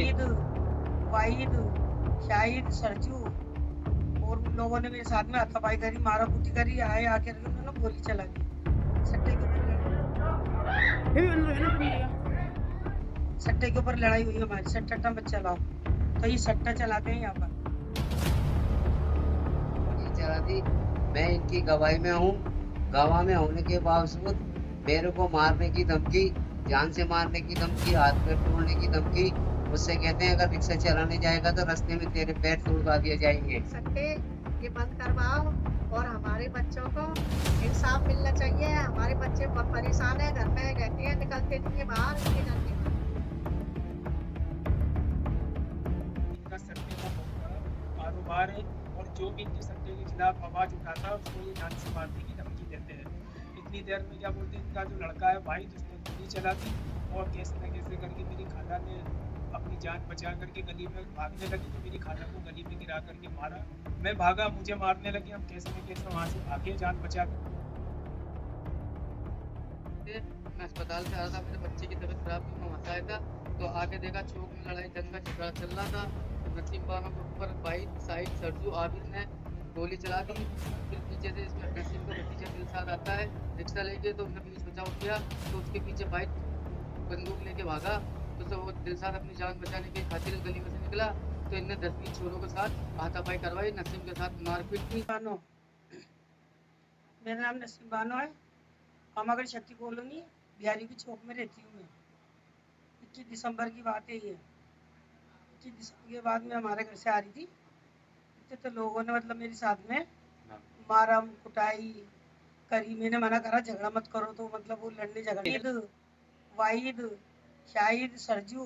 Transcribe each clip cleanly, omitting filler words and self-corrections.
के? वाहिद, शाहिद, सरजू और उन लोगों ने मेरे साथ में हाथापाई करी, मारा कूटी करी, आए आके उन्होंने गोली चला दी। सट्टे के ऊपर लड़ाई हुई हमारी, सट्टा मत चलाओ। तो ये सट्टा चलाते हैं यहाँ पर। चला दी। मैं इनकी गवाही में हूँ। गवाह में होने के बावजूद मेरे को मारने की धमकी, जान से मारने की धमकी, हाथ पैर तोड़ने की धमकी। मुझसे कहते हैं अगर रिक्शा चलाने जाएगा तो रास्ते में तेरे पैर तोड़वा दिए जाएंगे। सट्टे ये बंद करवाओ और हमारे बच्चों को इंसाफ मिलना चाहिए। हमारे बच्चे बहुत परेशान है, घर में रहते हैं, निकलते नहीं है बाहर, इसके जाते हैं। इनका सट्टे का बहुत बड़ा कारोबार है और जो भी इनके सट्टे के खिलाफ आवाज उठाता है उसको ये जान से मारने की धमकी देते हैं। इतनी देर में क्या बोलते हैं, इनका जो लड़का है भाई जिसने गोली चला दी और कैसे न कैसे करके मेरी खाला ने अपनी जान बचा करके गली में भागने लगी तो मेरी खाला को गली में गिरा करके मारा। मैं भागा, मुझे मारने लगे, हम कैसे न कैसे वहाँ से भागे जान बचा कर। मैं अस्पताल से आ रहा था, मेरे बच्चे की तबीयत खराब थी, मैं वहाँ आया था तो आके देखा चौक में लड़ाई दंगा झगड़ा चल रहा था। नसीम बानो के ऊपर वाहिद, शाहिद, सरजू, आबिद ने गोली चला दी। फिर पीछे से इसमें नसीम का भतीजा दिलशाद आता है, रिक्शा लेके तो उसने पुलिस बचाव किया तो उसके पीछे वाहिद बंदूक लेके भागा तो वो दिलशाद अपनी जान बचाने की खातिर गली में से निकला तो इनने 10-20 छोरों के साथ हाथापाई करवाई, नसीम के साथ मारपीट की। मेरा नाम नसीम बानो है, अमागढ़ शक्ति कॉलोनी बिहारी की चौक में रहती हूँ मैं। 21 दिसंबर की बात है ये। 21 दिसंबर के बाद मैं हमारे घर से आ रही थी तो लोगों ने मतलब मेरे साथ में मारा कुटाई करी। मैंने मना करा झगड़ा मत करो तो मतलब वो लड़ने झगड़े। वाहिद, शाहिद, सरजू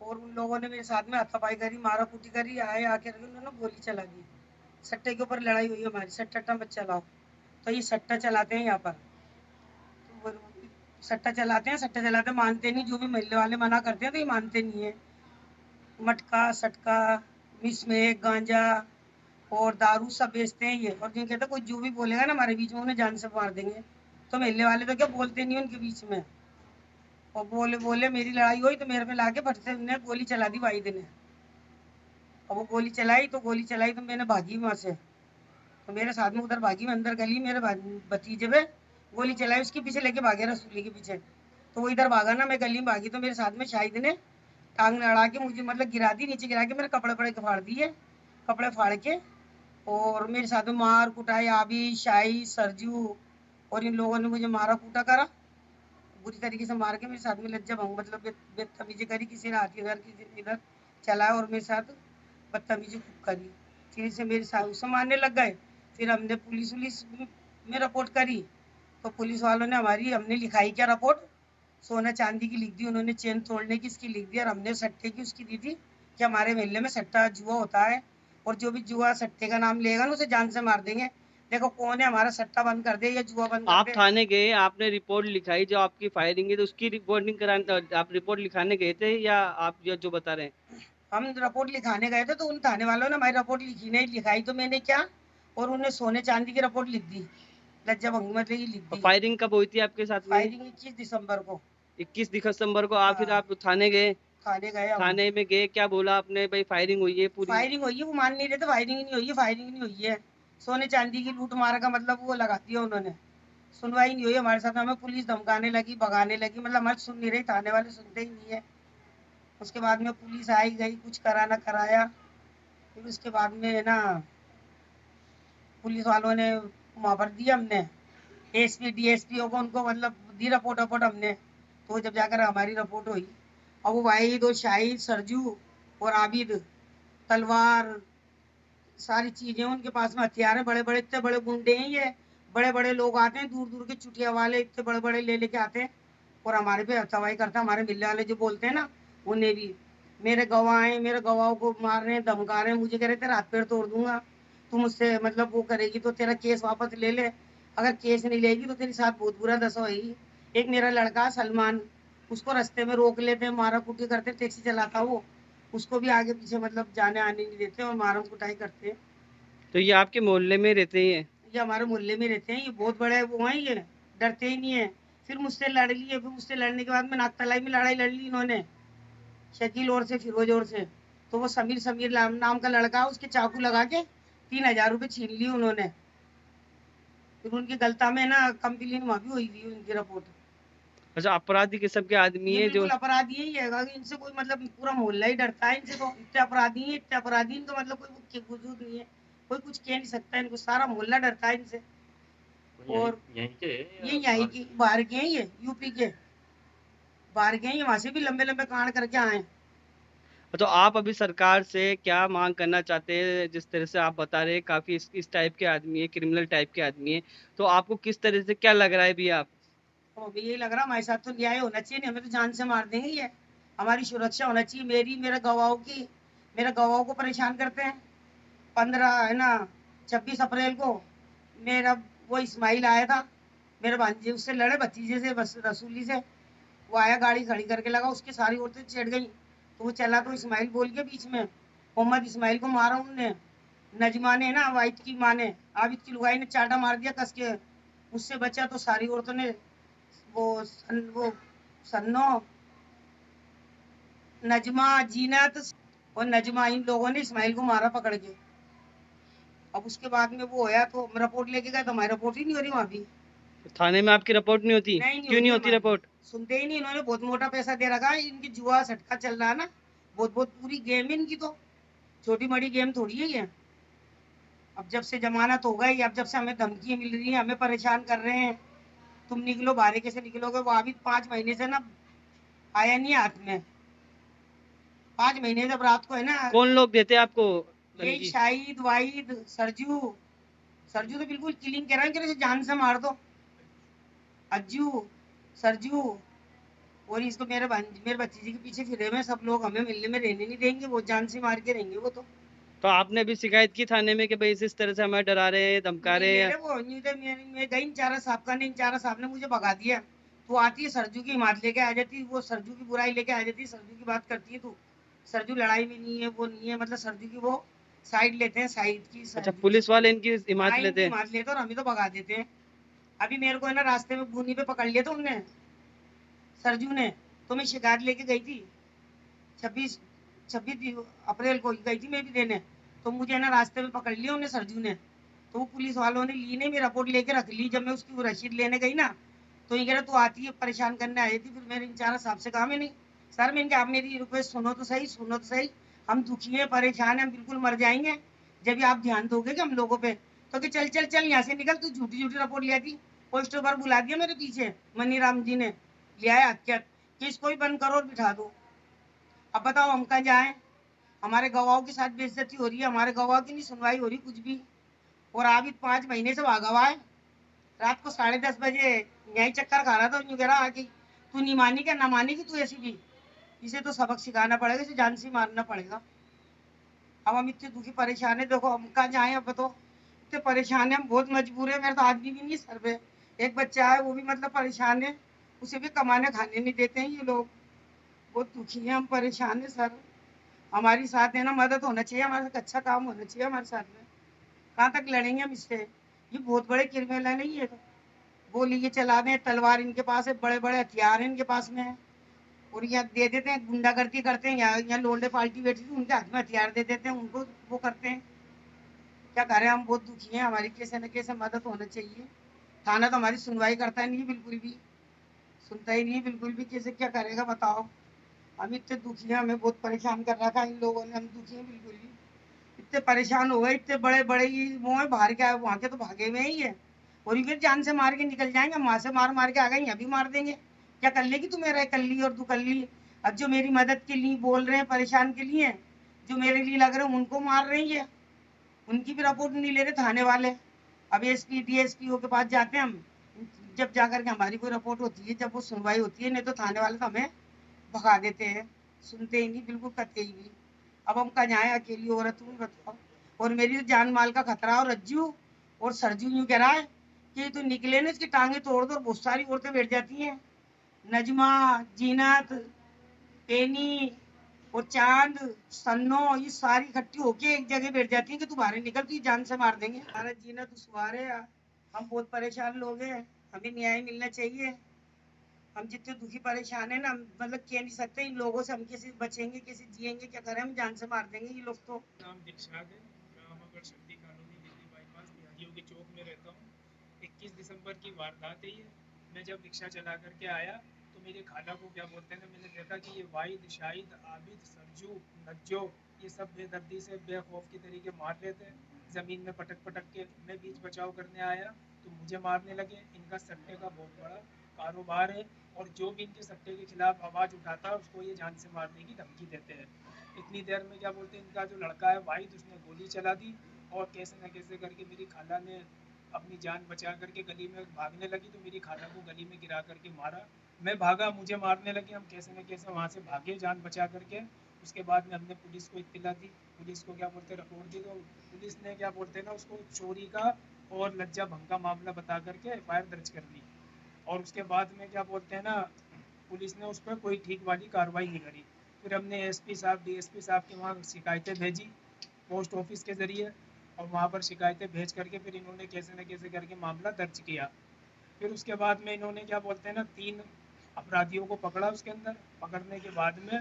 और उन लोगों ने मेरे साथ में हाथापाई करी, मारा कूटी करी, आए आके उन्होंने गोली चला दी। सट्टे के ऊपर लड़ाई हुई हमारी, सट्टा मत चलाओ। तो ये सट्टा चलाते हैं यहाँ पर। तो सट्टा चलाते मानते नहीं, जो भी महल्ले वाले मना करते हैं तो ये मानते नहीं है। मटका सटका मिसमेक गांजा और दारू सब बेचते हैं ये। और जिन कहते कोई जो भी बोलेगा ना हमारे बीच में उन्हें जान से मार देंगे। तो महल्ले वाले तो क्या बोलते नहीं उनके बीच में। और बोले मेरी लड़ाई हुई तो मेरे पे लाके फट से उन्हें गोली चला दी वाहिद ने। और वो गोली चलाई तो मैंने भागी वहाँ से। तो मेरे साथ में उधर भागी मैं अंदर गली, मेरे भतीजे पे गोली चलाई, उसके पीछे लेके भागे रसूली के पीछे। तो वो इधर भागा ना, मैं गली में भागी तो मेरे साथ में शाहिद ने टांग लड़ा के मुझे मतलब गिरा दी, नीचे गिरा के मेरे कपड़े पड़े फाड़ दिए, कपड़े फाड़ के। और मेरे साथ में मार कुटाई आबी, शाही, सरजू और इन लोगों ने मुझे मारा कूटा करा बुरी तरीके से, मार के मेरे साथ में लज्जा भंग मतलब बदतमीजी करी। किसी ने हाथ इधर किसी ने इधर चलाया और मेरे साथ बदतमीजी खूब करी। फिर से मेरे साथ से मारने लग गए। फिर हमने पुलिस में रिपोर्ट करी तो पुलिस वालों ने हमने लिखाई क्या रिपोर्ट, सोना चांदी की लिख दी उन्होंने, चेन तोड़ने की इसकी लिख दी और हमने सट्टे की उसकी दी थी कि हमारे महल्ले में सट्टा जुआ होता है और जो भी जुआ सट्टे का नाम लेगा ना उसे जान से मार देंगे। देखो कौन है हमारा सट्टा बंद कर दे या जुआ बंद कर आप दे। थाने गए, आपने रिपोर्ट लिखाई, जो आपकी फायरिंग है तो उसकी रिपोर्टिंग कराने आप रिपोर्ट लिखाने गए थे या आप जो बता रहे हैं? हम रिपोर्ट लिखाने गए थे तो उन थाने वालों ने हमारी रिपोर्ट लिखी नहीं, लिखाई तो मैंने क्या और उन्हें सोने चांदी की रिपोर्ट लिख दी, लज्जा भंग मतलब की लिख दी। फायरिंग कब हुई थी आपके साथ में? फायरिंग 21 दिसंबर को। 21 दिसंबर को आप फिर हाँ। आप थाने गए? थाने गए हम। थाने में गए, क्या बोला आपने? भाई फायरिंग हुई है पूरी? फायरिंग हुई है, वो मान नहीं रहे थे फायरिंग नहीं हुई है, फायरिंग नहीं हुई है। सोने चांदी की लूट मार का मतलब वो लगा दिया उन्होंने। सुनवाई नहीं हुई हमारे साथ, हमें पुलिस धमकाने लगी, भगाने लगी, मतलब हमारे सुन नहीं रही, थाने वाले सुनते ही नहीं है। उसके बाद में पुलिस आई गई, कुछ कराना कराया। फिर उसके बाद में है ना पुलिस वालों ने वहाँ पर दिया हमने एसपी डीएसपीओ को, उनको मतलब दी रिपोर्ट हमने। तो जब जाकर हमारी रिपोर्ट हुई और वो वाहिद और शाहिद, सरजू और आबिद तलवार सारी चीजें उनके पास में, हथियार है, बड़े बड़े इतने बड़े गुंडे हैं ये। बड़े बड़े लोग आते हैं दूर दूर के चुटिया वाले, इतने बड़े बड़े ले लेके आते हैं और हमारे पे हथावाई करता है। हमारे मिलने वाले जो बोलते हैं ना उन्हें भी, मेरे गवाह हैं, मेरे गवाहों को मार रहे हैं, धमका रहे हैं, मुझे कह रहे तेरा हाथ पैर तोड़ दूंगा, तू मुझसे मतलब वो करेगी तो तेरा केस वापस ले ले, अगर केस नहीं लेगी तो तेरे साथ बहुत बुरा दशा होगी। एक मेरा लड़का सलमान, उसको रास्ते में रोक लेते हैं, मारा कुटी करते, टैक्सी चलाता वो, उसको भी आगे पीछे मतलब जाने आने नहीं देते और मारम कुटाई करते हैं। तो ये आपके मोहल्ले में रहते हैं? ये हमारे मोहल्ले में रहते हैं, ये बहुत बड़े वो हैं, ये डरते ही नहीं है। फिर मुझसे लड़ लिए, फिर मुझसे लड़ने के बाद में नागतलाई में लड़ाई लड़ ली इन्होंने। शकील और से, फिरोज और से। तो वो समीर समीर नाम का लड़का, उसके चाकू लगा के 3,000 रुपये छीन लिए उन्होंने। फिर उनकी गलता में ना कंप्लेन वहाँ भी हुई थी, उनकी रिपोर्ट। अच्छा, अपराधी किस्म के आदमी ये है जो। बिल्कुल अपराधी ही है, अगर इनसे कोई मतलब पूरा मोहल्ला ही डरता है इनसे। तो इतने अपराधी हैं, इतने अपराधी, इनका मतलब कोई वजूद नहीं है, कोई कुछ कह नहीं सकता इनको, सारा मोहल्ला डरता है इनसे। और यहीं के हैं ये या यहीं बाहर? की, बाहर के हैं, ये यूपी के बाहर के हैं, ये वहां से भी लंबे लंबे कांड करके आए हैं। तो आप अभी सरकार से क्या मांग करना चाहते हैं? जिस तरह से आप बता रहे हैं काफी इस टाइप के आदमी है, क्रिमिनल टाइप के आदमी है, तो आपको किस तरह से क्या लग रहा है भी आप? तो अभी यही लग रहा हमारे साथ तो न्याय होना चाहिए, नहीं हमें तो जान से मार देंगे ये। हमारी सुरक्षा होना चाहिए, मेरी, मेरे गवाहों की। मेरे गवाहों को परेशान करते हैं। 15 है ना, 26 अप्रैल को मेरा वो इस्माइल आया था, मेरे भांजे उससे लड़े, भतीजे से, बस रसूली से। वो आया, गाड़ी खड़ी करके लगा, उसकी सारी औरतें चिढ़ गई, तो वो चला, तो इस्माइल बोल के बीच में मोहम्मद इस्माइल को मारा उनने। नजमा ने ना, वाइट की माँ ने, आबिद की लुगाई ने चाटा मार दिया कस के। उससे बचा तो सारी औरतों ने वो सन्नो, नजमा, जीनत और नजमा, इन लोगों ने इस्माइल को मारा पकड़ के। अब उसके बाद में वो होया तो हम रिपोर्ट लेके गए, तो हमारी रिपोर्ट ही नहीं हो रही वहाँ भी। थाने में आपकी रिपोर्ट नहीं होती? नहीं क्यों होती नहीं होती हमारी, रिपोर्ट? सुनते ही नहीं इन्होंने। बहुत मोटा पैसा दे रखा है, इनकी जुआ सटका चल रहा है ना, बहुत बहुत पूरी गेम है इनकी, तो छोटी बड़ी गेम थोड़ी है ये। अब जब से जमानत हो गई, अब जब से हमें धमकी मिल रही है, हमें परेशान कर रहे हैं, तुम निकलो, बाहर कैसे निकलोगे। वो अभी 5 महीने से ना आया नहीं हाथ में, 5 महीने जब रात को है ना, कौन लोग देते हैं आपको यही धमकी? शाहिद, वाहिद, सरजू। सरजू तो बिल्कुल किलिंग कह रहा है कि जैसे जान से मार दो। अज्जू, सरजू, और इसको मेरे भतीजे के पीछे फिरे हुए हैं सब लोग, हमें मिलने में रहने नहीं देंगे, वो जान से मार के रहेंगे वो तो। तो आपने भी शिकायत की थाने में कि भाई इस तरह से हमें डरा रहे हैं, धमका नहीं रहे ले हैं? रहे वो, मैं गई इंचारा साहब का, नहीं इंचारा साहब ने मुझे भगा दिया। तू आती है सरजू की हिमात लेके आ जाती, वो सरजू की बुराई लेके आ जाती, सरजू की बात करती है तू। सरजू लड़ाई में नहीं है, वो नहीं है, मतलब सरजू की वो साइड लेते हैं, साइड की, अच्छा, सरजू की। पुलिस वाले इनकी हाँ, हिमायत इनकी लेते हैं? हिमात लेते हैं और हमें तो भगा देते हैं। अभी मेरे को है ना रास्ते में भूनी पे पकड़ लिया था उनने, सरजू ने। तो मैं शिकायत लेके गई थी, 26 अप्रैल को गई थी मैं भी देने। तो मुझे ना रास्ते में पकड़ लिया उन्हें, सरजू ने। तो वो पुलिस वालों ने ली नहीं, मेरी रिपोर्ट लेके रख ली। जब मैं उसकी वो रसीद लेने गई ना, तो ये कह रहा तू आती है, परेशान करने आई थी। फिर मेरे इंचारा साहब से कहा मैंने, सर मैंने कहा आप मेरी रिक्वेस्ट सुनो तो सही, सुनो तो सही, हम दुखी हैं, परेशान हैं, हम बिल्कुल मर जाएंगे जब भी आप ध्यान दोगे कि हम लोगों पे। तो कि चल चल चल यहाँ से निकल, तू झूठी झूठी रिपोर्ट ले आती। पोस्टर पर बुला दिया मेरे पीछे, मनी राम जी ने लिया है हथियार कि इसको ही बंद करो और बिठा दो। अब बताओ हम कहाँ जाए, हमारे गवाहों के साथ बेइज्जती हो रही है, हमारे गवाह की नहीं सुनवाई हो रही कुछ भी। और आबिद 5 महीने से भागा हुआ है। रात को 10:30 बजे यहीं चक्कर खा रहा था, यूं कह रहा आके तू नहीं मानी क्या, ना मानेगी तू ऐसी भी, इसे तो सबक सिखाना पड़ेगा, इसे जान से मारना पड़ेगा। अब हम इतने दुखी परेशान है, देखो हम कहाँ जाए, अब बताओ इतने परेशान है, हम बहुत मजबूर है। मेरा तो आदमी भी नहीं सर पे, एक बच्चा है वो भी मतलब परेशान है, उसे भी कमाने खाने नहीं देते हैं ये लोग। बहुत दुखी है हम, परेशान है सर, हमारी साथ है ना मदद होना चाहिए, हमारे साथ अच्छा काम होना चाहिए हमारे साथ में। कहाँ तक लड़ेंगे हम इससे, ये बहुत बड़े क्रिमिनल है नहीं है, तो गोली ये चला दें, तलवार इनके पास है, बड़े बड़े हथियार इनके पास में है, और यहाँ दे देते हैं, गुंडागर्दी करते हैं। यहाँ लोंडे पार्टी बैठी थी, उनके हाथ में हथियार दे देते हैं, उनको वो करते हैं। क्या करें, हम बहुत दुखी हैं, हमारी कैसे न कैसे मदद होना चाहिए। थाना तो हमारी सुनवाई करता नहीं बिल्कुल भी, सुनता ही नहीं बिल्कुल भी, कैसे क्या करेगा बताओ। हम इतने दुखी हैं, हमें बहुत परेशान कर रखा है इन लोगों ने, हम दुखी हैं बिल्कुल भी, इतने परेशान हो गए, इतने बड़े बड़े ये वो है, बाहर के वहाँ के तो भागे हुए ही है, और ये जान से मार के निकल जाएंगे, वहां से मार मार के आ गए, यहाँ भी मार देंगे। क्या कर लेगी तू मेरा, कर ली और तू कर ली। अब जो मेरी मदद के लिए बोल रहे हैं, परेशान के लिए, जो मेरे लिए लग रहे हैं, उनको मार रही है, उनकी भी रिपोर्ट नहीं ले रहे थाने वाले। अब एसपी डीएसपी के पास जाते हैं हम, जब जाकर के हमारी कोई रिपोर्ट होती है, जब वो सुनवाई होती है, नहीं तो थाने वाले तो हमें भगा देते हैं, सुनते ही नहीं बिल्कुल, कतई भी। अब हम कहाँ जाए, अकेली औरत हूँ बताओ, और मेरी तो जान माल का खतरा। और रज्जू और सरजू यूँ कह रहा है कि तो निकले ना इसकी टांगे तोड़ दो, और बहुत सारी औरतें बैठ जाती हैं, नजमा, जीनत, पेनी और चांद, सन्नो, ये सारी इकट्ठी होके एक जगह बैठ जाती है कि तू बाहर निकल, तू जान से मार देंगे। हमारा जीना दुश्वार है, हम बहुत परेशान लोग हैं, हमें न्याय मिलना चाहिए। हम जितने दुखी परेशान है ना, हम मतलब कह नहीं सकते इन लोगों से हम कैसे बचेंगे, कैसे जिएंगे, क्या करें, हम जान से मार देंगे ये लोग तो। नाम दिलशाद है, रामनगर शक्ति कॉलोनी दिल्ली बाईपास बिहारियों के चौक में रहता हूँ। 21 दिसंबर की वारदात है ये। मैं जब रिक्शा चला करके आया तो मेरे खाला को क्या बोलते हैं, मैंने देखा कि ये वाहिद, शाहिद, आबिद, सरजू, नज्जो ये सब बेदर्दी से बेखौफ की तरीके मार रहे थे ज़मीन में पटक पटक के। मैं बीच बचाव करने आया तो मुझे मारने लगे। इनका सट्टे का बहुत बड़ा कारोबार है और जो भी इनके सट्टे के खिलाफ आवाज़ उठाता है उसको ये जान से मारने की धमकी देते हैं। इतनी देर में क्या बोलते हैं, इनका जो लड़का है वाहिद, उसने गोली चला दी और कैसे न कैसे करके मेरी खाला ने अपनी जान बचा करके गली में भागने लगी तो मेरी खाला को गली में गिरा करके मारा। मैं भागा, मुझे मारने लगे। हम कैसे न कैसे वहाँ से भागे जान बचा करके। उसके बाद में हमने पुलिस को इत्तला दी, पुलिस को क्या बोलते रिपोर्ट दी तो पुलिस ने क्या बोलते हैं ना उसको चोरी का और लज्जा भंग का मामला बता करके एफआईआर दर्ज कर दी। और उसके बाद में क्या बोलते हैं ना पुलिस ने उस पर कोई ठीक वाली कार्रवाई नहीं करी। फिर हमने एसपी साहब, डीएसपी साहब के वहाँ शिकायतें भेजी पोस्ट ऑफिस के ज़रिए और वहाँ पर शिकायतें भेज करके फिर इन्होंने कैसे न कैसे करके मामला दर्ज किया। फिर उसके बाद में इन्होंने क्या बोलते हैं ना 3 अपराधियों को पकड़ा। उसके अंदर पकड़ने के बाद में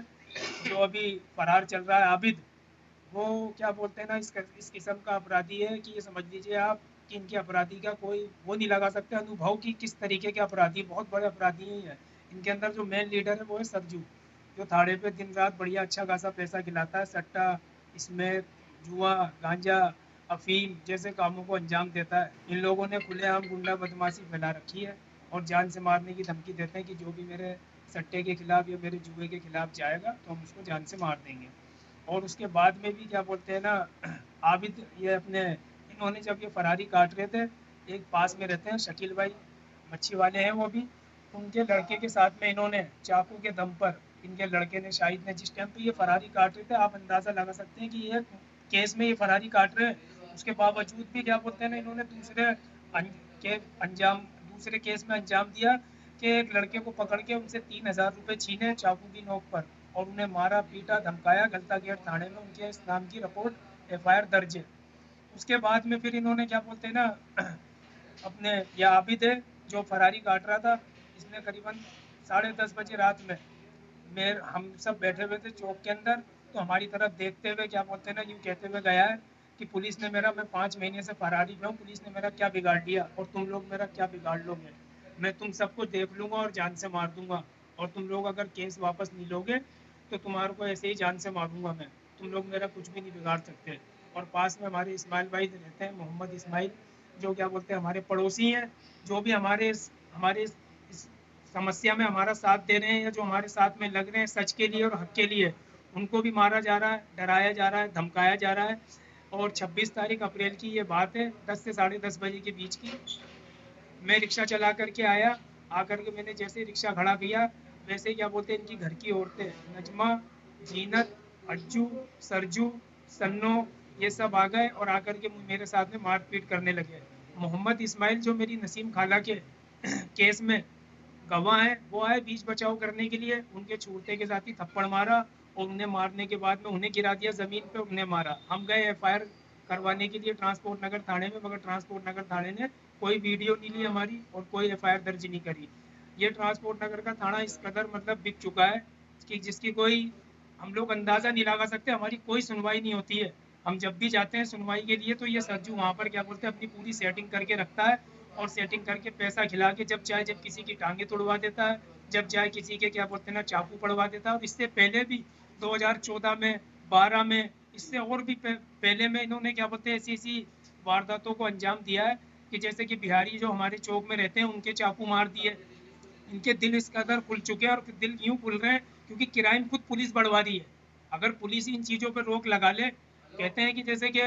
जो अभी फरार चल रहा है आबिद, वो क्या बोलते हैं ना इस किस्म का अपराधी है कि ये समझ लीजिए आप कि इनके अपराधी का कोई वो नहीं लगा सकते अनुभव की किस तरीके के अपराधी, बहुत बड़े अपराधी ही हैं। इनके अंदर जो मेन लीडर है वो है सरजू, जो थाड़े पे दिन रात बढ़िया अच्छा खासा पैसा खिलाता है, सट्टा, स्मैक, जुआ, गांजा, अफीम जैसे कामों को अंजाम देता है। इन लोगों ने खुलेआम गुंडा बदमाशी फैला रखी है और जान से मारने की धमकी देते हैं कि जो भी मेरे सट्टे के खिलाफ या मेरे जुए के खिलाफ जाएगा तो हम उसको जान से मार देंगे। और उसके बाद में भी क्या बोलते हैं ना आबिद ये अपने इन्होंने जब ये फरारी काट रहे थे, एक पास में रहते हैं शकील भाई, मच्छी वाले हैं वो भी, उनके लड़के के साथ में इन्होंने चाकू के दम पर इनके लड़के ने, शाहिद ने, जिस टाइम पे ये फरारी काट रहे थे आप अंदाज़ा लगा सकते हैं कि ये केस में ये फरारी काट रहे हैं, उसके बावजूद भी क्या बोलते हैं ना इन्होंने दूसरे केस में अंजाम दिया कि एक लड़के को पकड़ के उनसे 3,000 रुपये छीने चाकू की नोक पर और उन्हें मारा, पीटा, धमकाया। गलता गेट थाने में उनके इस नाम की रिपोर्ट एफआईआर दर्ज है। उसके बाद में फिर इन्होंने क्या बोलते हैं ना अपने यह आबिद है जो फरारी काट रहा था, इसने करीबन 10:30 बजे रात में हम सब बैठे हुए थे चौक के अंदर, तो हमारी तरफ देखते हुए क्या बोलते हैं ना यूँ कहते हुए गया है कि पुलिस ने मैं 5 महीने से फरारी में हूँ, पुलिस ने मेरा क्या बिगाड़ दिया और तुम लोग मेरा क्या बिगाड़ लोगे, मैं तुम सबको देख लूँगा और जान से मार दूंगा और तुम लोग अगर केस वापस नहीं लोगे तो तुम्हारे को ऐसे ही जान से मारूंगा मैं, तुम लोग मेरा कुछ भी नहीं बिगाड़ सकते। और पास में हमारे इस्माइल भाई रहते हैं, मोहम्मद इस्माइल, जो क्या बोलते हैं हमारे पड़ोसी हैं, जो भी हमारे इस समस्या में हमारा साथ दे रहे हैं या जो हमारे साथ में लग रहे हैं सच के लिए और हक के लिए, उनको भी मारा जा रहा है, डराया जा रहा है, धमकाया जा रहा है। और 26 तारीख अप्रैल की ये बात है, 10 से 10:30 बजे के बीच की। मैं रिक्शा चला करके आया, आकर के मैंने जैसे रिक्शा खड़ा किया वैसे क्या बोलते हैं इनकी घर की औरतें नजमा, जीनत, अज्जू, सरजू, सन्नो ये सब आ गए और आकर के मेरे साथ में मारपीट करने लगे। मोहम्मद इस्माइल जो मेरी नसीम खाला के केस में गवाह है वो आए बीच बचाव करने के लिए, उनके छूटते के साथ ही थप्पड़ मारा और उन्हें मारने के बाद में उन्हें गिरा दिया ज़मीन पे, उन्हें मारा। हम गए एफआईआर करवाने के लिए ट्रांसपोर्ट नगर थाने में, मगर ट्रांसपोर्ट नगर थाने ने कोई वीडियो नहीं ली हमारी और कोई एफआईआर दर्ज नहीं करी। ये ट्रांसपोर्ट नगर का थाना इस कदर मतलब बिक चुका है कि जिसकी कोई हम लोग अंदाज़ा नहीं लगा सकते, हमारी कोई सुनवाई नहीं होती है। हम जब भी जाते हैं सुनवाई के लिए तो ये सरजू वहाँ पर क्या बोलते हैं अपनी पूरी सेटिंग करके रखता है और सेटिंग करके पैसा खिला के जब चाहे जब किसी की टांगे तोड़वा देता है, जब चाहे किसी के क्या बोलते हैं ना चाकू पड़वा देता है। और इससे पहले भी 2014 में, 12 में, इससे और भी पहले में इन्होंने क्या बोलते हैं ऐसी वारदातों को अंजाम दिया है कि जैसे कि बिहारी जो हमारे चौक में रहते हैं उनके चाकू मार दिए। इनके दिल इस कदर खुल चुके हैं और दिल यूँ खुल रहे हैं क्योंकि क्राइम खुद पुलिस बढ़वा रही है। अगर पुलिस इन चीज़ों पर रोक लगा ले, कहते हैं कि जैसे कि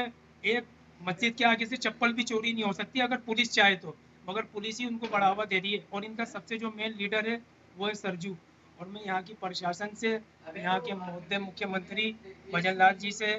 एक मस्जिद के आगे से चप्पल भी चोरी नहीं हो सकती अगर पुलिस चाहे तो, मगर पुलिस ही उनको बढ़ावा दे रही है। और इनका सबसे जो मेन लीडर है वो है सरजू। और मैं यहाँ की प्रशासन से, यहाँ के महोदय मुख्यमंत्री भजन लाल जी से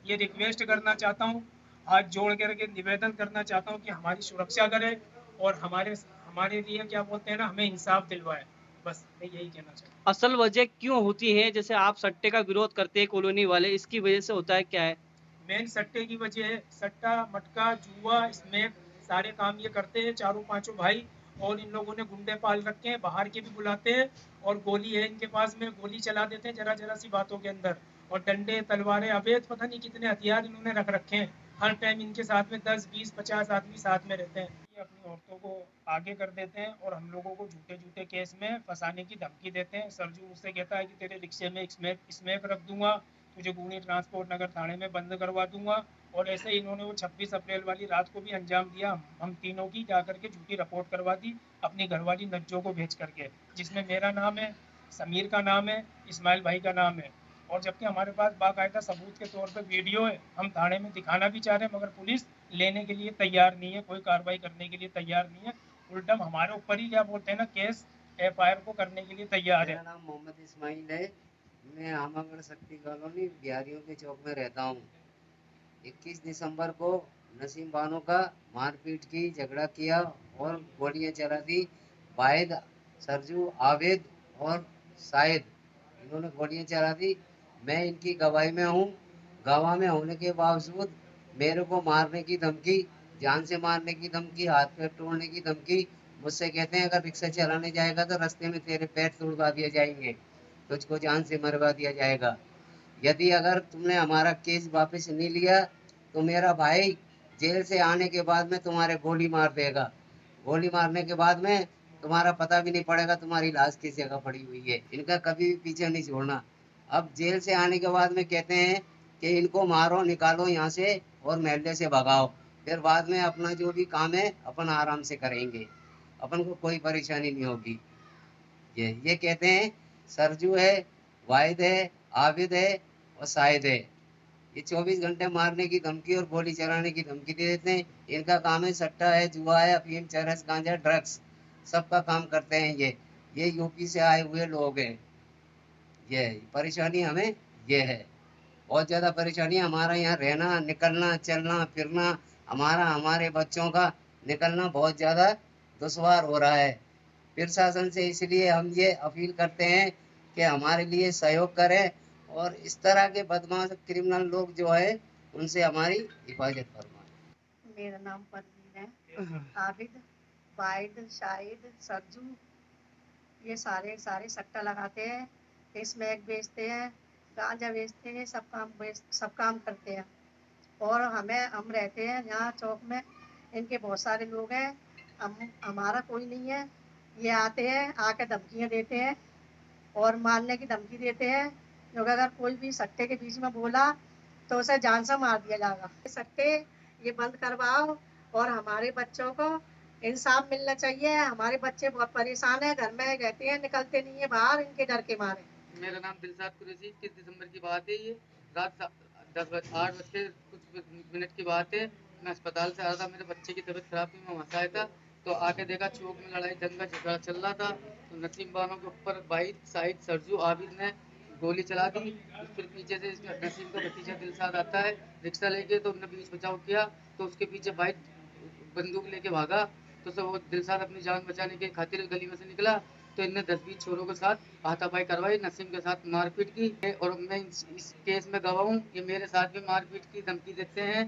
ये रिक्वेस्ट करना चाहता हूँ, हाथ जोड़ करके निवेदन करना चाहता हूँ कि हमारी सुरक्षा करे और हमारे लिए क्या बोलते हैं ना हमें इंसाफ दिलवाए। बस मैं यही कहना चाहता हूँ। असल वजह क्यों होती है, जैसे आप सट्टे का विरोध करते हैं कॉलोनी वाले, इसकी वजह से होता है क्या है? मेन सट्टे की वजह है, सट्टा, मटका, जुआ, स्मैक सारे काम ये करते हैं चारों पांचों भाई और इन लोगों ने गुंडे पाल रखे हैं, बाहर के भी बुलाते हैं और गोली है इनके पास में, गोली चला देते हैं जरा जरा सी बातों के अंदर। और डंडे तलवारें अवैध पता नहीं कितने हथियार इन्होंने रख रखे हैं। हर टाइम इनके साथ में 10 20 50 आदमी साथ में रहते हैं। ये अपनी औरतों को आगे कर देते हैं और हम लोगों को झूठे झूठे केस में फंसाने की धमकी देते हैं। सरजू मुझसे कहता है कि तेरे रिक्शे में स्मैक रख दूंगा, तुझे गुनी ट्रांसपोर्ट नगर थाने में बंद करवा दूंगा। और ऐसे ही इन्होंने वो 26 अप्रैल वाली रात को भी अंजाम दिया। हम तीनों की जाकर के झूठी रिपोर्ट करवा दी अपनी घरवाली नज्जों को भेज करके, जिसमें मेरा नाम है, समीर का नाम है, इस्माइल भाई का नाम है। और जबकि हमारे पास बाकायदा सबूत के तौर पर वीडियो है, हम थाने में दिखाना भी चाह रहे हैं, मगर पुलिस लेने के लिए तैयार नहीं है, कोई कार्रवाई करने के लिए तैयार नहीं है। उल्टा हमारे ऊपर ही क्या बोलते हैं ना, केस FIR को करने के लिए तैयार है। मेरा नाम मोहम्मद इस्माइल है। मैं आमागढ़ शक्ति कॉलोनी बिहारियों के चौक में रहता हूँ। 21 दिसंबर को नसीम बानो का मारपीट की, झगड़ा किया और गोलियां चला दी। वाहिद, सरजू, आबिद और शाहिद, इन्होंने गोलियां चला दी। मैं इनकी गवाही में हूँ। गवाह में होने के बावजूद मेरे को मारने की धमकी, जान से मारने की धमकी, हाथ पैर तोड़ने की धमकी। मुझसे कहते हैं अगर रिक्शा चलाने जाएगा तो रास्ते में तेरे पैर तोड़वा दिए जाएंगे, तुझको जान से मरवा दिया जाएगा। यदि अगर तुमने हमारा केस वापस नहीं लिया तो मेरा भाई जेल से आने के बाद में तुम्हारे गोली मार देगा। गोली मारने के बाद में तुम्हारा पता भी नहीं पड़ेगा तुम्हारी लाश किस जगह पड़ी हुई है। इनका कभी भी पीछे नहीं छोड़ना। अब जेल से आने के बाद में कहते हैं कि इनको मारो, निकालो यहाँ से और महल्ले से भगाओ, फिर बाद में अपना जो भी काम है अपन आराम से करेंगे, अपन को कोई परेशानी नहीं होगी। ये कहते हैं सरजू है, वाहिद है, आबिद है और शाहिद है। ये 24 घंटे मारने की धमकी और गोली चलाने की धमकी दे देते हैं। इनका काम है सट्टा है, जुआ है, अफीम, चरस, गांजा, ड्रग्स, सबका काम करते हैं ये यूपी से आए हुए लोग हैं। ये परेशानी हमें ये है, बहुत ज्यादा परेशानी। हमारा यहाँ रहना, निकलना, चलना फिरना, हमारे बच्चों का निकलना बहुत ज्यादा दुश्वार हो रहा है। प्रशासन से इसलिए हम ये अपील करते हैं कि हमारे लिए सहयोग करें और इस तरह के बदमाश क्रिमिनल लोग जो है उनसे हमारी हिफाजत फरमाएं। मेरा नाम परवीन है। आबिद, वाहिद, शाहिद, सरजू, ये सारे सट्टा लगाते हैं, स्मैक बेचते हैं, गांजा बेचते हैं, सब काम करते हैं। और हम रहते हैं यहाँ चौक में, इनके बहुत सारे लोग हैं, हमारा कोई नहीं है। ये आते हैं, आके धमकियाँ देते हैं और मारने की धमकी देते हैं, क्योंकि अगर कोई भी सट्टे के बीच में बोला तो उसे जान से मार दिया जाएगा। सट्टे ये बंद करवाओ और हमारे बच्चों को इंसाफ मिलना चाहिए। हमारे बच्चे बहुत परेशान हैं, घर में रहते हैं, निकलते नहीं है बाहर इनके डर के मारे। मेरा नाम दिलशाद कुरैशी। 21 दिसंबर की बात है, ये रात 8 बज के कुछ मिनट की बात है। मैं अस्पताल से आ रहा था, मेरे बच्चे की तबीयत खराब थी, मैं वहाँ आया था तो आके देखा चौक में लड़ाई दंगा झगड़ा चल रहा था। तो नसीम बानो के ऊपर वाहिद, शाहिद, सरजू, आबिद ने गोली चला दी। फिर पीछे से नसीम का भतीजा दिलशाद आता है रिक्शा लेके, तो उन्होंने बीच बचाव किया तो उसके पीछे वाहिद बंदूक लेके भागा। तो सब वो दिलशाद अपनी जान बचाने के खातिर गली में से निकला तो इनने 10-20 छोरों के साथ हाथापाई करवाई, नसीम के साथ मारपीट की। और मैं इस केस में गवाह हूँ। ये मेरे साथ भी मारपीट की धमकी देते हैं।